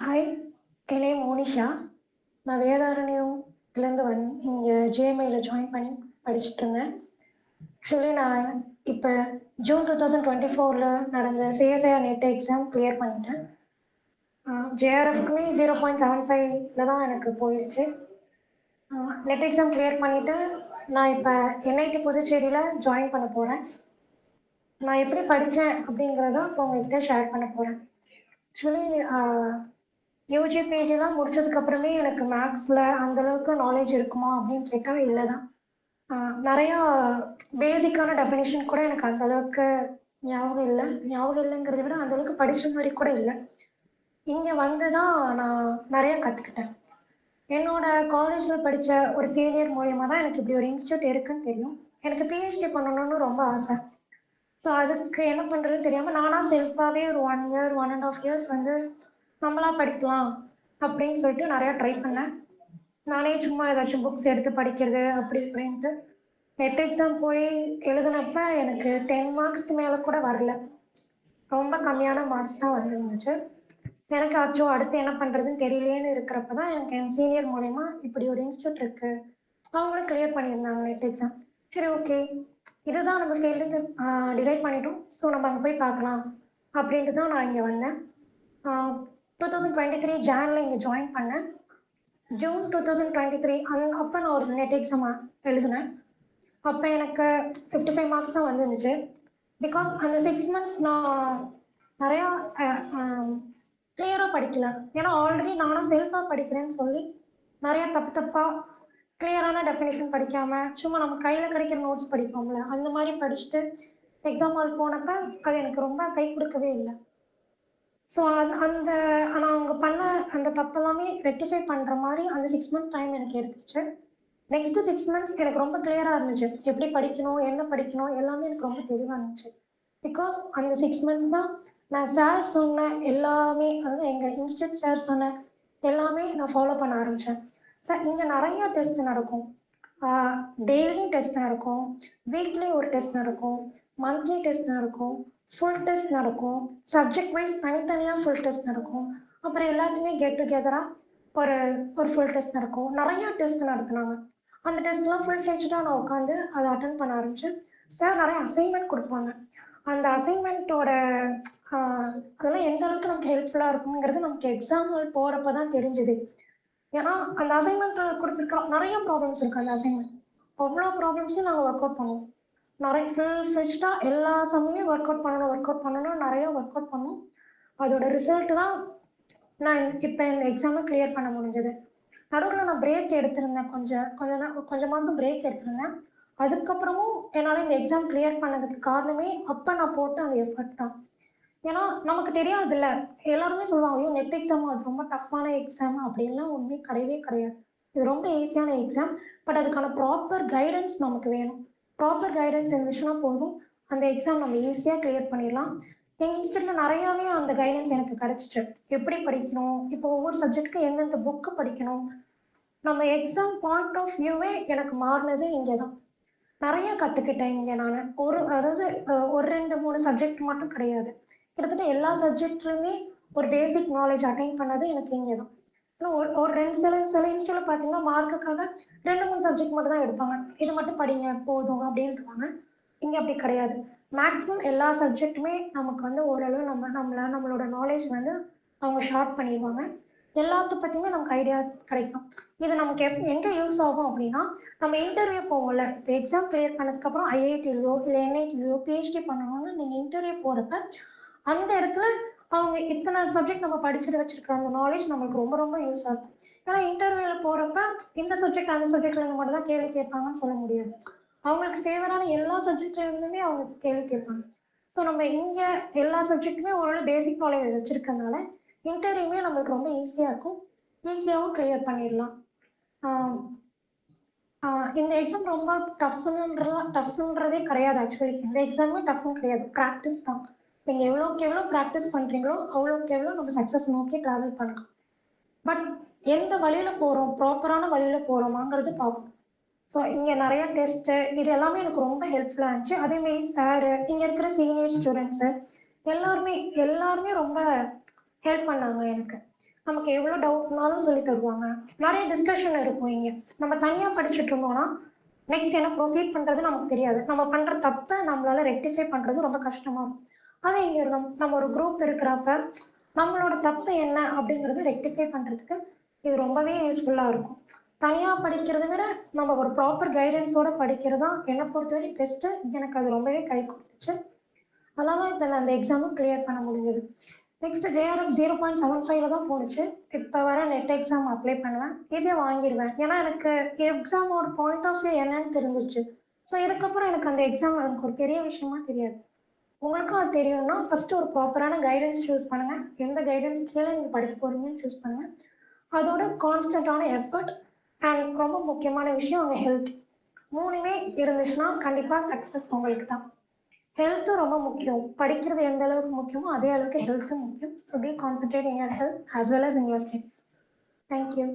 Hi, என் name Monisha. நான் வேதாரண்யத்துலேருந்து இங்கே ஜேஎம்ஐல join பண்ணி படிச்சுட்ருந்தேன். ஆக்சுவலி நான் இப்போ ஜூன் 2024ல் நடந்த சிஎஸ்ஐஆர் நெட் எக்ஸாம் கிளியர் பண்ணிட்டேன். ஜேஆர்எஃப்க்குமே 0.75ல் தான் எனக்கு போயிடுச்சு. நெட் எக்ஸாம் கிளியர் பண்ணிவிட்டு நான் இப்போ என்ஐடி புதுச்சேரியில் ஜாயின் பண்ண போகிறேன். நான் எப்படி படித்தேன் அப்படிங்கிறத இப்போ உங்கள்கிட்ட ஷேர் பண்ண போகிறேன். ஆக்சுவலி யூஜி பிஜிலாம் முடிச்சதுக்கப்புறமே எனக்கு மேக்ஸில் அந்தளவுக்கு நாலேஜ் இருக்குமா அப்படின்னு கேட்டால் இல்லை தான். நிறையா பேசிக்கான டெஃபினேஷன் கூட எனக்கு அந்தளவுக்கு ஞாபகம் இல்லைங்கிறத விட அந்தளவுக்கு படித்த மாதிரி கூட இல்லை. இங்கே வந்து தான் நான் நிறையா கற்றுக்கிட்டேன். என்னோடய காலேஜில் படித்த ஒரு சீனியர் மூலியமாக தான் எனக்கு இப்படி ஒரு இன்ஸ்டியூட் இருக்குதுன்னு தெரியும். எனக்கு பிஹெச்டி பண்ணணும்னு ரொம்ப ஆசை. ஸோ அதுக்கு என்ன பண்ணுறதுன்னு தெரியாமல் நானாக செல்ஃபாகவே ஒரு 1 இயர் 1.5 இயர்ஸ் வந்து நம்மளா படிக்கலாம் அப்படின்னு சொல்லிட்டு நிறையா ட்ரை பண்ணேன். நானே சும்மா ஏதாச்சும் புக்ஸ் எடுத்து படிக்கிறது அப்படி இப்படின்ட்டு நெட் எக்ஸாம் போய் எழுதினப்ப எனக்கு 10 மார்க்ஸ்க்கு மேலே கூட வரல. ரொம்ப கம்மியான மார்க்ஸ் தான் வந்துருந்துச்சு. எனக்கு ஆச்சோ அடுத்து என்ன பண்ணுறதுன்னு தெரியலேன்னு இருக்கிறப்ப தான் எனக்கு என் சீனியர் மூலயமா இப்படி ஒரு இன்ஸ்டியூட் இருக்குது, அவங்களும் கிளியர் பண்ணியிருந்தாங்க நெட் எக்ஸாம். சரி, ஓகே, இதுதான் நம்ம ஃபீல்டு டிசைட் பண்ணிட்டோம், ஸோ நம்ம அங்கே போய் பார்க்கலாம் அப்படின்ட்டு தான் நான் இங்கே வந்தேன். 2023 ஜானில் இங்கே ஜாயின் பண்ணேன். ஜூன் 2023 அப்போ நான் ஒரு நெட் எக்ஸாம் எழுதினேன். அப்போ எனக்கு 55 மார்க்ஸ் தான் வந்துருந்துச்சு. பிகாஸ் அந்த 6 மந்த்ஸ் நான் நிறையா கிளியராக படிக்கல. ஏன்னா ஆல்ரெடி நானும் செல்ஃபாக படிக்கிறேன்னு சொல்லி நிறையா தப்பாக கிளியரான டெஃபினேஷன் படிக்காமல் சும்மா நம்ம கையில் கிடைக்கிற நோட்ஸ் படிப்போம்ல, அந்த மாதிரி படிச்சுட்டு எக்ஸாம் ஹால் போனப்போ அது எனக்கு ரொம்ப கை கொடுக்கவே இல்லை. ஸோ அந்த நான் அங்கே பண்ண அந்த தப்பெல்லாமே ரெக்டிஃபை பண்ணுற மாதிரி அந்த 6 மந்த்ஸ் டைம் எனக்கு எடுத்துச்சு. நெக்ஸ்ட்டு 6 மந்த்ஸ் எனக்கு ரொம்ப கிளியராக இருந்துச்சு. எப்படி படிக்கணும், என்ன படிக்கணும், எல்லாமே எனக்கு ரொம்ப தெளிவாக இருந்துச்சு. பிகாஸ் அந்த 6 மந்த்ஸ் தான் நான் சார் சொன்ன எல்லாமே, அதாவது எங்கள் இன்ஸ்டியூட் சார் சொன்ன எல்லாமே நான் ஃபாலோ பண்ண ஆரம்பித்தேன். சார் இங்கே நிறையா டெஸ்ட் நடக்கும். டெய்லியும் டெஸ்ட் நடக்கும், வீக்லி ஒரு டெஸ்ட் நடக்கும், மந்த்லி டெஸ்ட் நடக்கும், ஃபுல் டெஸ்ட் நடக்கும், சப்ஜெக்ட் வைஸ் தனித்தனியாக ஃபுல் டெஸ்ட் நடக்கும். அப்புறம் எல்லாத்தையுமே கெட் டுகெதராக ஒரு ஃபுல் டெஸ்ட் நடக்கும். நிறையா டெஸ்ட் நடத்துனாங்க. அந்த டெஸ்ட்லாம் ஃபுல் ஃப்ளெஜ்டாக நான் உட்காந்து அதை அட்டன் பண்ண ஆரம்பித்தேன். சார் நிறைய அசைன்மெண்ட் கொடுப்பாங்க. அந்த அசைன்மெண்ட்டோட அதெல்லாம் எந்த அளவுக்கு நமக்கு ஹெல்ப்ஃபுல்லாக இருக்குங்கிறது நமக்கு எக்ஸாம்பிள் போகிறப்ப தான் தெரிஞ்சுது. ஏன்னா அந்த அசைன்மெண்ட் கொடுத்துருக்க நிறைய ப்ராப்ளம்ஸ் இருக்குது. அந்த அசைன்மெண்ட் அவ்வளோ ப்ராப்ளம்ஸையும் நாங்கள் ஒர்க் அவுட் பண்ணுவோம். நிறைய ஃபுல் ஃப்ளெஜ்டாக எல்லா சம்மையும் ஒர்க் அவுட் பண்ணணும், நிறையா ஒர்க் அவுட் பண்ணணும். அதோட ரிசல்ட்டு தான் நான் இப்போ இந்த எக்ஸாமை கிளியர் பண்ண முடிஞ்சது. நடுவில் நான் பிரேக் எடுத்திருந்தேன், கொஞ்சம் மாதம் பிரேக் எடுத்திருந்தேன். அதுக்கப்புறமும் என்னால் இந்த எக்ஸாம் கிளியர் பண்ணதுக்கு காரணமே அப்போ நான் போட்ட அந்த எஃபர்ட் தான். ஏன்னா நமக்கு தெரியாதுல்ல, எல்லாருமே சொல்லுவாங்க, ஐயோ நெட் எக்ஸாம் அது ரொம்ப டஃப்பான எக்ஸாம் அப்படின்லாம் ஒன்றுமே கிடையவே கிடையாது. இது ரொம்ப ஈஸியான எக்ஸாம். பட் அதுக்கான ப்ராப்பர் கைடன்ஸ் நமக்கு வேணும். ப்ராப்பர் கைடன்ஸ் இருந்துச்சுன்னா போதும், அந்த எக்ஸாம் நம்ம ஈஸியாக கிளியர் பண்ணிடலாம். எங்கள் இன்ஸ்டியூட்டில் நிறையாவே அந்த கைடன்ஸ் எனக்கு கிடச்சிச்சு. எப்படி படிக்கணும், இப்போ ஒவ்வொரு சப்ஜெக்ட்டுக்கு எந்தெந்த புக்கு படிக்கணும், நம்ம எக்ஸாம் பாயிண்ட் ஆஃப் வியூவே எனக்கு மாறினது இங்கே தான். நிறைய கற்றுக்கிட்டேன் இங்கே நான். அதாவது ஒரு 2-3 சப்ஜெக்ட் மட்டும் கிடையாது, கிட்டத்தட்ட எல்லா சப்ஜெக்ட்லையுமே ஒரு பேசிக் நாலேஜ் அட்டைன் பண்ணது எனக்கு இங்கே தான். ஆனால் ஒரு சில இன்ஸ்டியூட்டில் பார்த்தீங்கன்னா மார்க்குக்காக 2-3 சப்ஜெக்ட் மட்டும் தான் எடுப்பாங்க. இது மட்டும் படிங்க போதும் அப்படின்ட்டுருவாங்க. இங்கே அப்படி கிடையாது. மேக்ஸிமம் எல்லா சப்ஜெக்ட்டுமே நமக்கு வந்து ஓரளவு நம்மளோட நாலேஜ் வந்து அவங்க ஷார்ட் பண்ணிடுவாங்க. எல்லாத்த பற்றியுமே நமக்கு ஐடியா கிடைக்கும். இது நமக்கு எங்கே யூஸ் ஆகும் அப்படின்னா, நம்ம இன்டர்வியூ போவோம்ல, இப்போ எக்ஸாம் கிளியர் பண்ணதுக்கப்புறம் ஐஐடிலையோ இல்லை என்ஐடிலையோ பிஹெச்டி பண்ணணும்னு நீங்கள் இன்டர்வியூ போகிறப்ப அந்த இடத்துல அவங்க இத்தனை சப்ஜெக்ட் நம்ம படிச்சுட்டு வச்சிருக்கிற அந்த நாலேஜ் நம்மளுக்கு ரொம்ப ரொம்ப யூஸ் ஆகும். ஏன்னா இன்டர்வியூவில் போகிறப்ப இந்த சப்ஜெக்ட் அந்த சப்ஜெக்ட்லேருந்து மட்டும் தான் கேள்வி கேட்பாங்கன்னு சொல்ல முடியாது. அவங்களுக்கு ஃபேவரான எல்லா சப்ஜெக்ட்லேருந்துமே அவங்க கேள்வி கேட்பாங்க. ஸோ நம்ம இங்கே எல்லா சப்ஜெக்ட்டுமே ஓரளவு பேசிக் நாலேஜ் வச்சுருக்கனால இன்டர்வியூமே நம்மளுக்கு ரொம்ப ஈஸியாக இருக்கும், ஈஸியாகவும் கிளியர் பண்ணிடலாம். இந்த எக்ஸாம் ரொம்ப டஃப்ன்றதே கிடையாது. ஆக்சுவலி இந்த எக்ஸாமுமே டஃப்னு கிடையாது, ப்ராக்டிஸ் தான். நீங்கள் எவ்வளோக்கு எவ்வளோ ப்ராக்டிஸ் பண்ணுறீங்களோ அவ்வளோக்கு எவ்வளோ நம்ம சக்ஸஸ் நோக்கி ட்ராவல் பண்ணலாம். பட் எந்த வழியில் போகிறோம், ப்ராப்பரான வழியில் போகிறோமாங்கிறது பார்க்கணும். ஸோ இங்கே நிறையா டெஸ்ட்டு இது எல்லாமே எனக்கு ரொம்ப ஹெல்ப்ஃபுல்லாக இருந்துச்சு. அதேமாரி சாரு, இங்கே இருக்கிற சீனியர் ஸ்டூடெண்ட்ஸு எல்லாருமே ரொம்ப ஹெல்ப் பண்ணாங்க எனக்கு. நமக்கு எவ்வளோ டவுட்னாலும் சொல்லி தருவாங்க. நிறைய டிஸ்கஷன் இருக்கும் இங்கே. நம்ம தனியாக படிச்சுட்டு இருந்தோம்னா நெக்ஸ்ட் என்ன ப்ரொசீட் பண்ணுறது நமக்கு தெரியாது. நம்ம பண்ணுற தப்பை நம்மளால ரெக்டிஃபை பண்ணுறது ரொம்ப கஷ்டமாக இருக்கும். அதே இங்கே நம்ம ஒரு குரூப் இருக்கிறப்ப நம்மளோட தப்பு என்ன அப்படிங்கிறது ரெக்டிஃபை பண்ணுறதுக்கு இது ரொம்பவே யூஸ்ஃபுல்லாக இருக்கும். தனியாக படிக்கிறத விட நம்ம ஒரு ப்ராப்பர் கைடன்ஸோட படிக்கிறது தான் என்னை பொறுத்தவரை பெஸ்ட்டு. எனக்கு அது ரொம்பவே கை கொடுத்துச்சு. அதனால தான் இப்போ நான் அந்த எக்ஸாமும் கிளியர் பண்ண முடிஞ்சது. நெக்ஸ்ட் ஜேஆர்எஃப் 0.75 தான் போணுச்சு. இப்போ வர நெட் எக்ஸாம் அப்ளை பண்ணுவேன், ஈஸியாக வாங்கிடுவேன். ஏன்னா எனக்கு எக்ஸாமோட பாயிண்ட் ஆஃப் வியூ என்னன்னு தெரிஞ்சிச்சு. ஸோ இதுக்கப்புறம் எனக்கு அந்த எக்ஸாம் எனக்கு ஒரு பெரிய விஷயமா தெரியாது. உங்களுக்கும் அது தெரியும்னா ஃபஸ்ட்டு ஒரு ப்ராப்பரான கைடன்ஸ் சூஸ் பண்ணுங்கள். எந்த கைடன்ஸ் கீழே நீங்கள் படிக்க போகிறீங்கன்னு சூஸ் பண்ணுங்கள். அதோட கான்ஸ்டண்ட்டான எஃபர்ட் அண்ட் ரொம்ப முக்கியமான விஷயம் அங்கே ஹெல்த். மூணுமே இருந்துச்சுன்னா கண்டிப்பாக சக்ஸஸ் உங்களுக்கு தான். ஹெல்த்தும் ரொம்ப முக்கியம். படிக்கிறது எந்த அளவுக்கு முக்கியமோ அதே அளவுக்கு ஹெல்த்தும் முக்கியம். So be concentrate in your health as well as in your studies. Thank you.